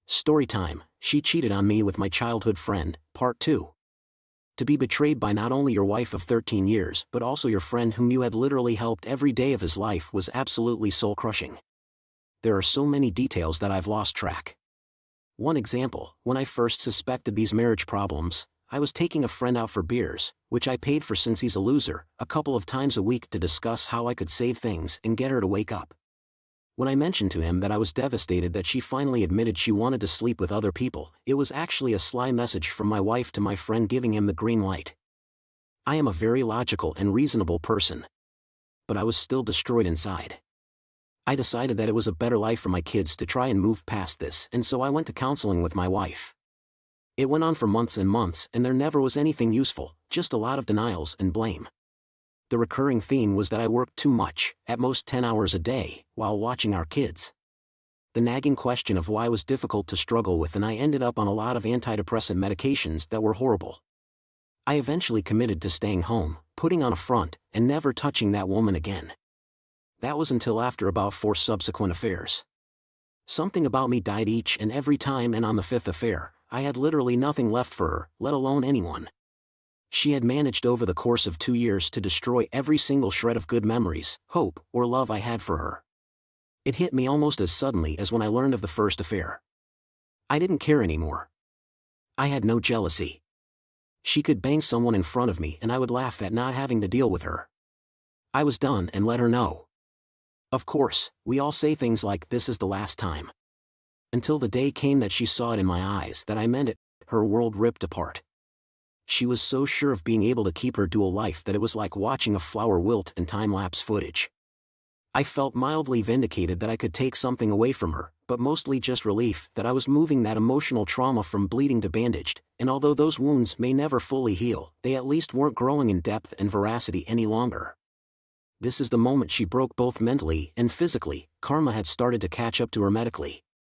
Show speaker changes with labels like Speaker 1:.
Speaker 1: Story time: She cheated on me with my childhood friend, Part 2. To be betrayed by not only your wife of 13 years but also your friend whom you had literally helped every day of his life was absolutely soul-crushing. There are so many details that I've lost track. One example: when I first suspected these marriage problems, I was taking a friend out for beers, which I paid for since he's a loser, a couple of times a week to discuss how I could save things and get her to wake up. When I mentioned to him that I was devastated that she finally admitted she wanted to sleep with other people, it was actually a sly message from my wife to my friend giving him the green light. I am a very logical and reasonable person. But I was still destroyed inside. I decided that it was a better life for my kids to try and move past this, and so I went to counseling with my wife. It went on for months and months, and there never was anything useful, just a lot of denials and blame. The recurring theme was that I worked too much, at most 10 hours a day, while watching our kids. The nagging question of why was difficult to struggle with, and I ended up on a lot of antidepressant medications that were horrible. I eventually committed to staying home, putting on a front, and never touching that woman again. That was until after about 4 subsequent affairs. Something about me died each and every time, and on the 5th affair, I had literally nothing left for her, let alone anyone. She had managed over the course of 2 years to destroy every single shred of good memories, hope, or love I had for her. It hit me almost as suddenly as when I learned of the first affair. I didn't care anymore. I had no jealousy. She could bang someone in front of me and I would laugh at not having to deal with her. I was done and let her know. Of course, we all say things like "this is the last time." Until the day came that she saw it in my eyes that I meant it. Her world ripped apart. She was so sure of being able to keep her dual life that it was like watching a flower wilt in time-lapse footage. I felt mildly vindicated that I could take something away from her, but mostly just relief that I was moving that emotional trauma from bleeding to bandaged, and although those wounds may never fully heal, they at least weren't growing in depth and veracity any longer. This is the moment she broke both mentally and physically. Karma had started to catch up to her medically.